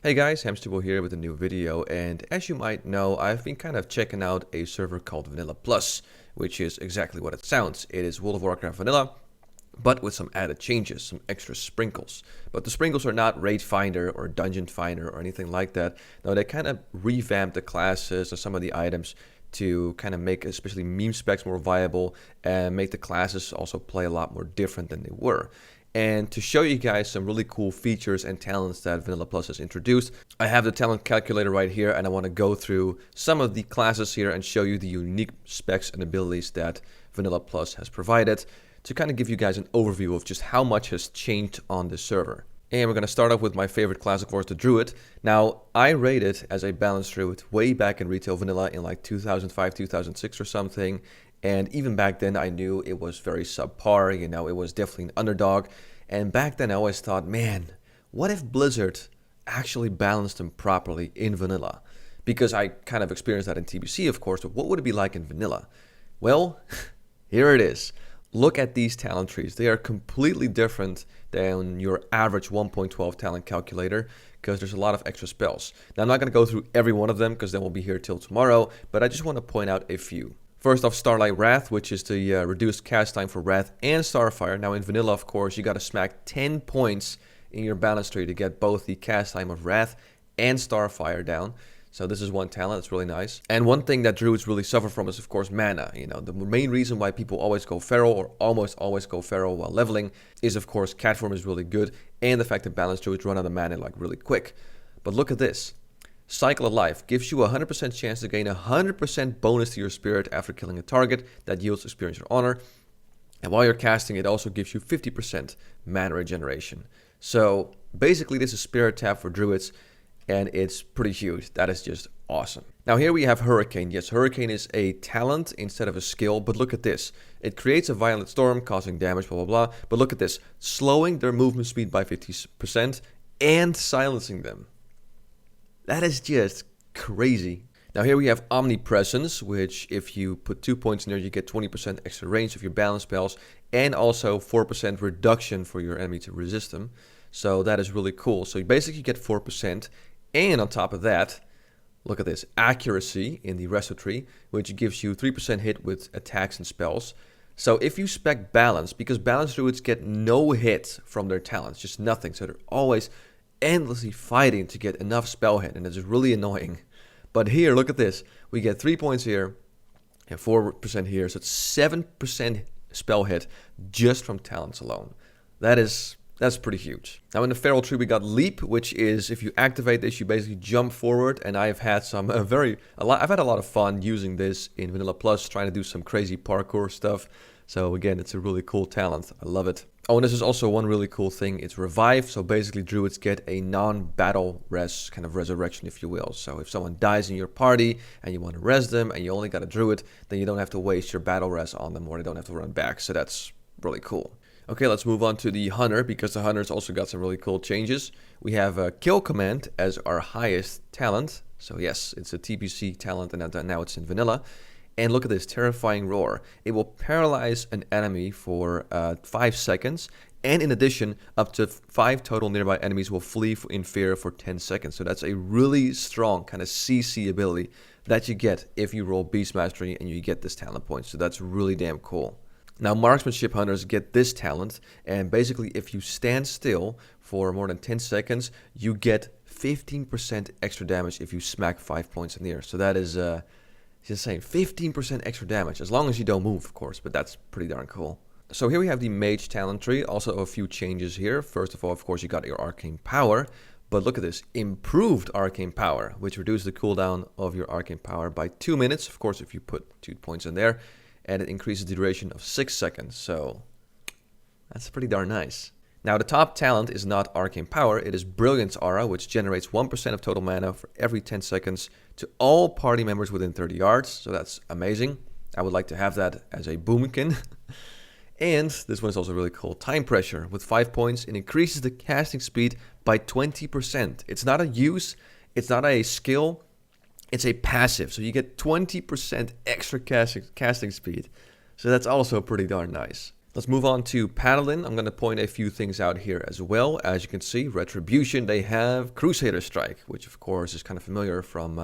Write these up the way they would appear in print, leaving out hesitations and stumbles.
Hey guys, Hamsterwheel here with a new video, and as you might know, I've been kind of checking out a server called Vanilla Plus, which is exactly what it sounds. It is World of Warcraft Vanilla, but with some added changes, some extra sprinkles. But the sprinkles are not Raid Finder or Dungeon Finder or anything like that. No, they kind of revamped the classes and some of the items to kind of make especially meme specs more viable and make the classes also play a lot more different than they were. And to show you guys some really cool features and talents that Vanilla Plus has introduced, I have the talent calculator right here, and I want to go through some of the classes here and show you the unique specs and abilities that Vanilla Plus has provided to kind of give you guys an overview of just how much has changed on this server. And we're going to start off with my favorite class, of course, the Druid. Now, I rated as a balanced Druid way back in retail vanilla in like 2005, 2006 or something. And even back then, I knew it was very subpar. You know, it was definitely an underdog. And back then, I always thought, man, what if Blizzard actually balanced them properly in vanilla? Because I kind of experienced that in TBC, of course, but what would it be like in vanilla? Well, here it is. Look at these talent trees. They are completely different than your average 1.12 talent calculator because there's a lot of extra spells. Now, I'm not going to go through every one of them because then we'll be here till tomorrow, but I just want to point out a few. First off, Starlight Wrath, which is the reduced cast time for Wrath and Starfire. Now in vanilla, of course, you got to smack 10 points in your balance tree to get both the cast time of Wrath and Starfire down. So this is one talent, it's really nice. And one thing that Druids really suffer from is, of course, mana. You know, the main reason why people always go Feral or almost always go Feral while leveling is, of course, cat form is really good, and the fact that balanced Druids run out of mana like really quick. But look at this. Cycle of Life gives you a 100% chance to gain a 100% bonus to your spirit after killing a target that yields experience or honor. And while you're casting, it also gives you 50% mana regeneration. So basically this is spirit tap for druids, and it's pretty huge. That is just awesome. Now here we have Hurricane. Yes, Hurricane is a talent instead of a skill, but look at this. It creates a violent storm causing damage, blah, blah, blah. But look at this. Slowing their movement speed by 50% and silencing them. That is just crazy. Now here we have Omnipresence, which if you put 2 points in there, you get 20% extra range of your balance spells and also 4% reduction for your enemy to resist them. So that is really cool. So you basically get 4%, and on top of that, look at this, Accuracy in the Resto tree, which gives you 3% hit with attacks and spells. So if you spec Balance, because Balanced Druids get no hit from their talents, just nothing, so they're always endlessly fighting to get enough spell hit, and it's really annoying. But here, look at this. We get 3 points here and 4% here, so it's 7% spell hit just from talents alone. That's pretty huge. Now in the Feral tree we got Leap, which is if you activate this, you basically jump forward, and I've had I've had a lot of fun using this in Vanilla Plus, trying to do some crazy parkour stuff. So again, it's a really cool talent. I love it. Oh, and this is also one really cool thing. It's Revive. So basically Druids get a non-battle res, kind of resurrection, if you will. So if someone dies in your party and you want to res them and you only got a Druid, then you don't have to waste your battle res on them, or they don't have to run back. So that's really cool. Okay, let's move on to the Hunter, because the Hunter's also got some really cool changes. We have a Kill Command as our highest talent. So yes, it's a TBC talent, and now it's in vanilla. And look at this, Terrifying Roar. It will paralyze an enemy for 5 seconds. And in addition, up to 5 total nearby enemies will flee in fear for 10 seconds. So that's a really strong kind of CC ability that you get if you roll Beast Mastery and you get this talent point. So that's really damn cool. Now, Marksmanship Hunters get this talent. And basically, if you stand still for more than 10 seconds, you get 15% extra damage if you smack 5 points in the air. So that is... just saying, 15% extra damage, as long as you don't move, of course, but that's pretty darn cool. So here we have the Mage talent tree, also a few changes here. First of all, of course, you got your Arcane Power, but look at this, Improved Arcane Power, which reduces the cooldown of your Arcane Power by 2 minutes, of course, if you put 2 points in there, and it increases the duration of 6 seconds, so that's pretty darn nice. Now, the top talent is not Arcane Power, it is Brilliance Aura, which generates 1% of total mana for every 10 seconds to all party members within 30 yards. So that's amazing. I would like to have that as a boomkin. And this one is also really cool. Time Pressure. With 5 points, it increases the casting speed by 20%. It's not a use, it's not a skill, it's a passive. So you get 20% extra casting speed. So that's also pretty darn nice. Let's move on to Paladin. I'm going to point a few things out here as well. As you can see, Retribution, they have Crusader Strike, which of course is kind of familiar from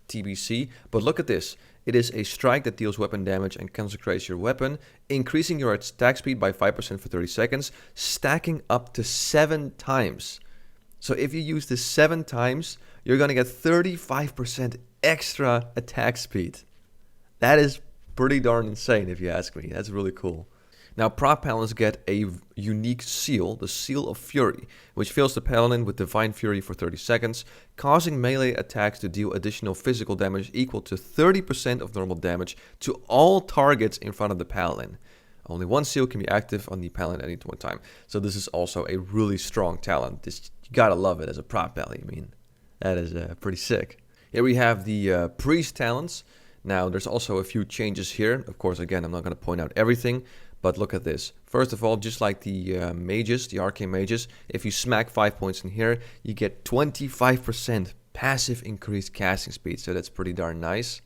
TBC. But look at this. It is a strike that deals weapon damage and consecrates your weapon, increasing your attack speed by 5% for 30 seconds, stacking up to 7 times. So if you use this 7 times, you're going to get 35% extra attack speed. That is pretty darn insane if you ask me. That's really cool. Now, prop paladins get a unique seal, the Seal of Fury, which fills the paladin with Divine Fury for 30 seconds, causing melee attacks to deal additional physical damage equal to 30% of normal damage to all targets in front of the paladin. Only one seal can be active on the paladin at any one time. So this is also a really strong talent. You gotta love it as a prop paladin. I mean, that is pretty sick. Here we have the priest talents. Now, there's also a few changes here. Of course, again, I'm not going to point out everything, but look at this. First of all, just like the mages, the arcane mages, if you smack 5 points in here, you get 25% passive increased casting speed, so that's pretty darn nice.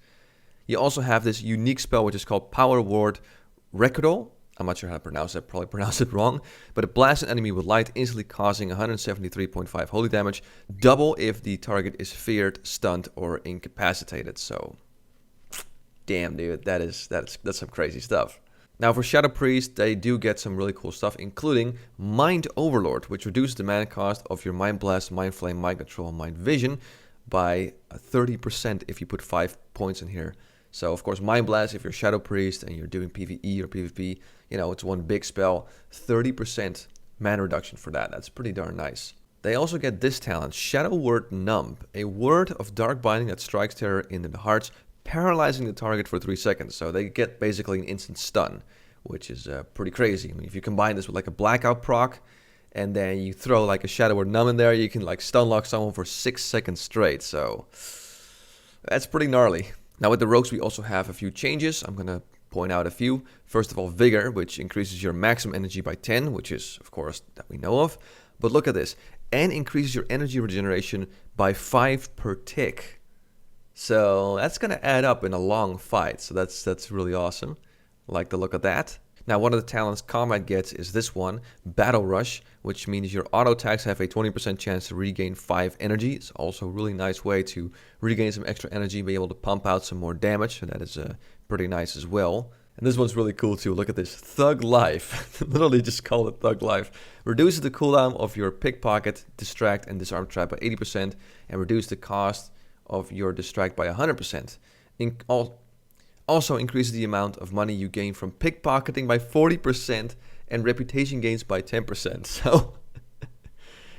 You also have this unique spell, which is called Power Ward Recordal. I'm not sure how to pronounce it, probably pronounced it wrong, but it blasts an enemy with light, instantly causing 173.5 holy damage, double if the target is feared, stunned, or incapacitated. So, damn, dude, that's some crazy stuff. Now, for Shadow Priest, they do get some really cool stuff, including Mind Overlord, which reduces the mana cost of your Mind Blast, Mind Flame, Mind Control, and Mind Vision by 30% if you put 5 points in here. So, of course, Mind Blast, if you're Shadow Priest and you're doing PvE or PvP, you know, it's one big spell, 30% mana reduction for that. That's pretty darn nice. They also get this talent, Shadow Word Numb, a word of dark binding that strikes terror into the hearts, paralyzing the target for 3 seconds. So they get basically an instant stun, which is pretty crazy. I mean, if you combine this with like a blackout proc, and then you throw like a Shadow Word Numb in there, you can like stun lock someone for 6 seconds straight. So that's pretty gnarly. Now with the rogues, we also have a few changes. I'm going to point out a few. First of all, Vigor, which increases your maximum energy by 10, which is, of course, that we know of. But look at this. And increases your energy regeneration by 5 per tick. So that's going to add up in a long fight. So that's really awesome. I like the look of that. Now, one of the talents combat gets is this one, Battle Rush, which means your auto attacks have a 20% chance to regain 5 energy. It's also a really nice way to regain some extra energy, be able to pump out some more damage. So that is pretty nice as well. And this one's really cool too. Look at this, Thug Life. Literally just call it Thug Life. Reduces the cooldown of your Pickpocket, Distract, and Disarm Trap by 80%, and reduce the cost of your Distract by 100%. Also increases the amount of money you gain from pickpocketing by 40% and reputation gains by 10%. So,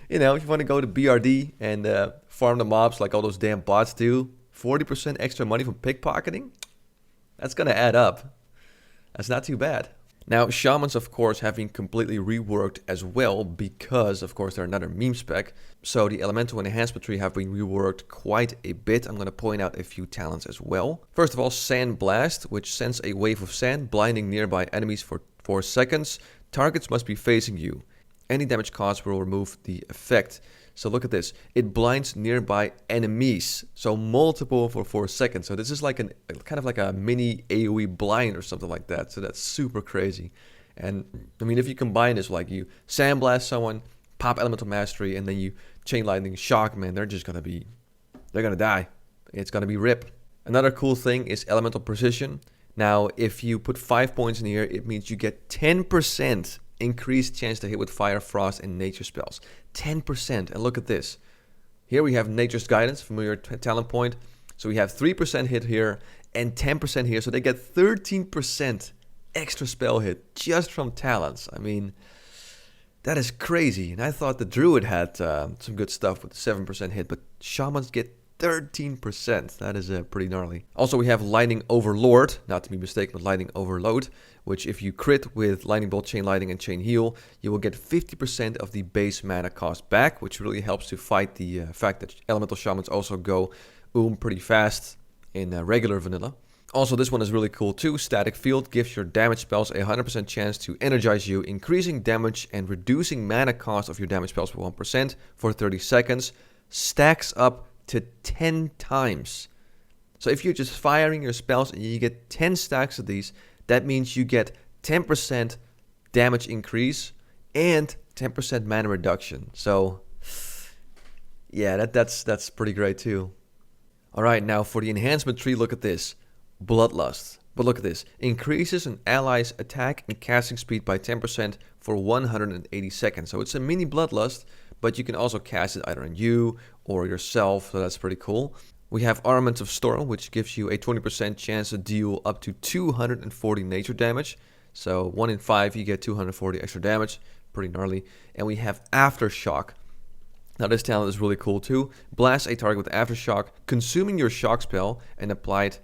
you know, if you want to go to BRD and farm the mobs like all those damn bots do, 40% extra money from pickpocketing, that's going to add up. That's not too bad. Now, Shamans, of course, have been completely reworked as well because, of course, they're another meme spec. So the Elemental and Enhancement tree have been reworked quite a bit. I'm going to point out a few talents as well. First of all, Sand Blast, which sends a wave of sand, blinding nearby enemies for 4 seconds. Targets must be facing you. Any damage caused will remove the effect. So look at this. It blinds nearby enemies. So multiple for 4 seconds. So this is like kind of like a mini AoE blind or something like that. So that's super crazy. And I mean, if you combine this, like you sandblast someone, pop Elemental Mastery, and then you Chain Lightning Shock, man, they're gonna die. It's gonna be rip. Another cool thing is Elemental Precision. Now, if you put 5 points in here, it means you get 10% increased chance to hit with Fire, Frost, and Nature spells. 10%. And look at this. Here we have Nature's Guidance, familiar talent point. So we have 3% hit here and 10% here. So they get 13% extra spell hit just from talents. I mean, that is crazy. And I thought the Druid had some good stuff with 7% hit, but Shamans get 13%. That is pretty gnarly. Also, we have Lightning Overlord, not to be mistaken with Lightning Overload, which if you crit with Lightning Bolt, Chain Lightning, and Chain Heal, you will get 50% of the base mana cost back, which really helps to fight the fact that Elemental Shamans also go pretty fast in regular vanilla. Also, this one is really cool too. Static Field gives your damage spells a 100% chance to energize you, increasing damage and reducing mana cost of your damage spells by 1% for 30 seconds. Stacks up to 10 times. So if you're just firing your spells and you get 10 stacks of these, that means you get 10% damage increase and 10% mana reduction. So yeah, that's pretty great too. Alright, now for the enhancement tree, look at this. Bloodlust. But look at this. Increases an ally's attack and casting speed by 10% for 180 seconds. So it's a mini Bloodlust, but you can also cast it either on you or yourself, so that's pretty cool. We have Armament of Storm, which gives you a 20% chance to deal up to 240 nature damage. So 1 in 5 you get 240 extra damage. Pretty gnarly. And we have Aftershock. Now this talent is really cool too. Blast a target with Aftershock, consuming your shock spell and applies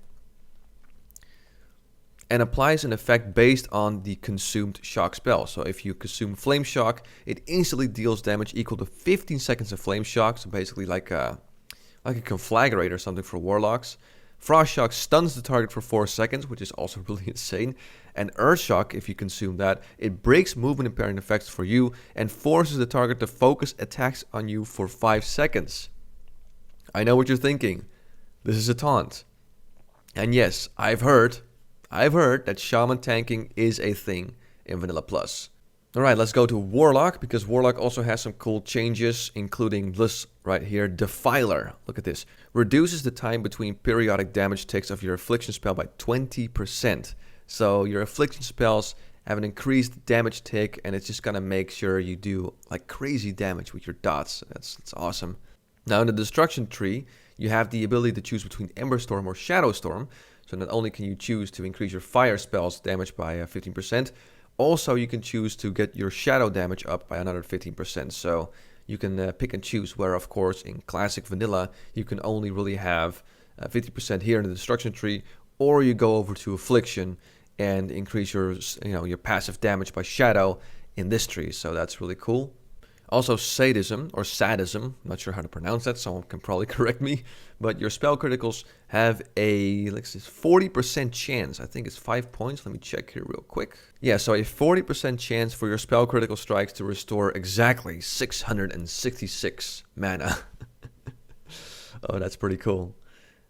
an effect based on the consumed shock spell. So if you consume Flame Shock, it instantly deals damage equal to 15 seconds of Flame Shock. So basically like a Conflagrate or something for Warlocks. Frost Shock stuns the target for 4 seconds, which is also really insane. And Earth Shock, if you consume that, it breaks movement impairing effects for you and forces the target to focus attacks on you for 5 seconds. I know what you're thinking. This is a taunt. And yes, I've heard that Shaman tanking is a thing in Vanilla Plus. Alright, let's go to Warlock, because Warlock also has some cool changes, including this right here, Defiler. Look at this. Reduces the time between periodic damage ticks of your affliction spell by 20%. So your affliction spells have an increased damage tick, and it's just gonna make sure you do like crazy damage with your dots. That's awesome. Now in the destruction tree, you have the ability to choose between Ember Storm or Shadow Storm. So not only can you choose to increase your fire spells damage by 15%, also you can choose to get your shadow damage up by another 15%. So you can pick and choose, where of course in classic vanilla you can only really have 50% here in the destruction tree, or you go over to affliction and increase your your passive damage by shadow in this tree. So that's really cool. Also sadism, or sadism, I'm not sure how to pronounce that, someone can probably correct me, but your spell criticals have a 40% chance, I think it's 5 points, let me check here real quick. Yeah, so a 40% chance for your spell critical strikes to restore exactly 666 mana. Oh, that's pretty cool.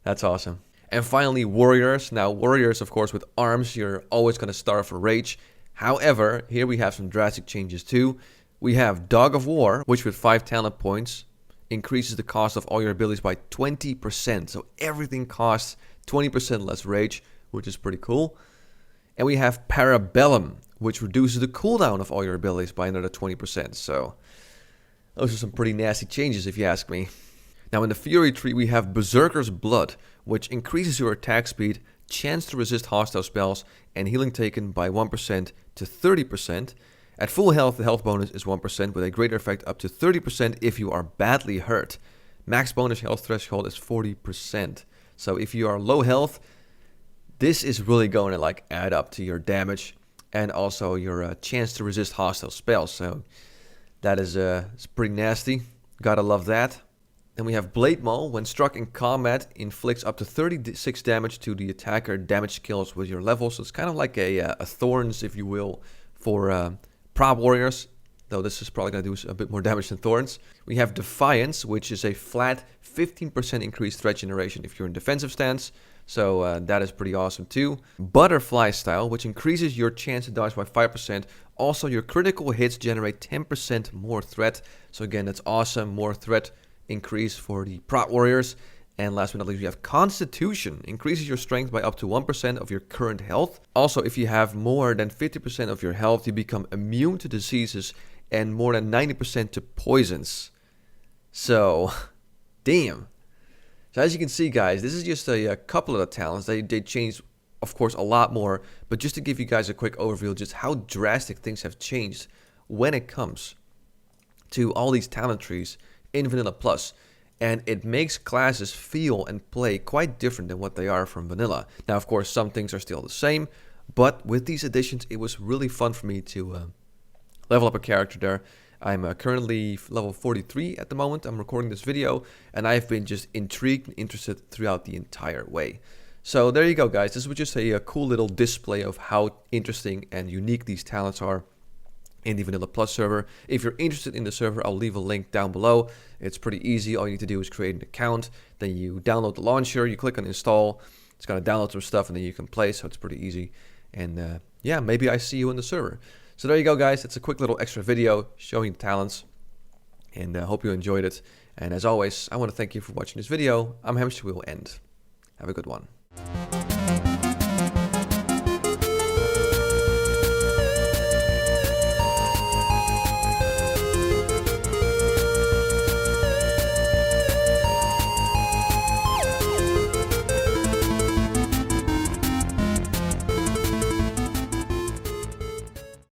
That's awesome. And finally, warriors. Now, warriors, of course, with arms, you're always going to starve for rage. However, here we have some drastic changes too. We have Dog of War, which with 5 talent points increases the cost of all your abilities by 20%. So everything costs 20% less rage, which is pretty cool. And we have Parabellum, which reduces the cooldown of all your abilities by another 20%. So those are some pretty nasty changes if you ask me. Now in the Fury tree we have Berserker's Blood, which increases your attack speed, chance to resist hostile spells, and healing taken by 1% to 30%. At full health, the health bonus is 1% with a greater effect up to 30% if you are badly hurt. Max bonus health threshold is 40%. So if you are low health, this is really going to add up to your damage and also your chance to resist hostile spells. So that is it's pretty nasty. Gotta love that. Then we have Blade Maul. When struck in combat, inflicts up to 36 damage to the attacker damage skills with your level. So it's kind of like a Thorns, if you will, for prop warriors, though this is probably going to do a bit more damage than Thorns. We have Defiance, which is a flat 15% increased threat generation if you're in defensive stance. So that is pretty awesome too. Butterfly Style, which increases your chance to dodge by 5%. Also, your critical hits generate 10% more threat. So again, that's awesome. More threat increase for the prop warriors. And last but not least, we have Constitution. Increases your strength by up to 1% of your current health. Also, if you have more than 50% of your health, you become immune to diseases and more than 90% to poisons. So, damn. So as you can see, guys, this is just a couple of the talents. They changed, of course, a lot more. But just to give you guys a quick overview, just how drastic things have changed when it comes to all these talent trees in Vanilla Plus. And it makes classes feel and play quite different than what they are from vanilla. Now, of course, some things are still the same, but with these additions, it was really fun for me to level up a character there. I'm currently level 43 at the moment. I'm recording this video, and I've been just intrigued and interested throughout the entire way. So there you go, guys. This was just a cool little display of how interesting and unique these talents are in the Vanilla Plus server. If you're interested in the server, I'll leave a link down below. It's pretty easy. All you need to do is create an account, then you download the launcher, you click on install, it's gonna download some stuff, and then you can play, so it's pretty easy. And yeah, maybe I see you in the server. So there you go, guys. It's a quick little extra video showing the talents, and I hope you enjoyed it. And as always, I want to thank you for watching this video. I'm Hamsterwheel, and have a good one.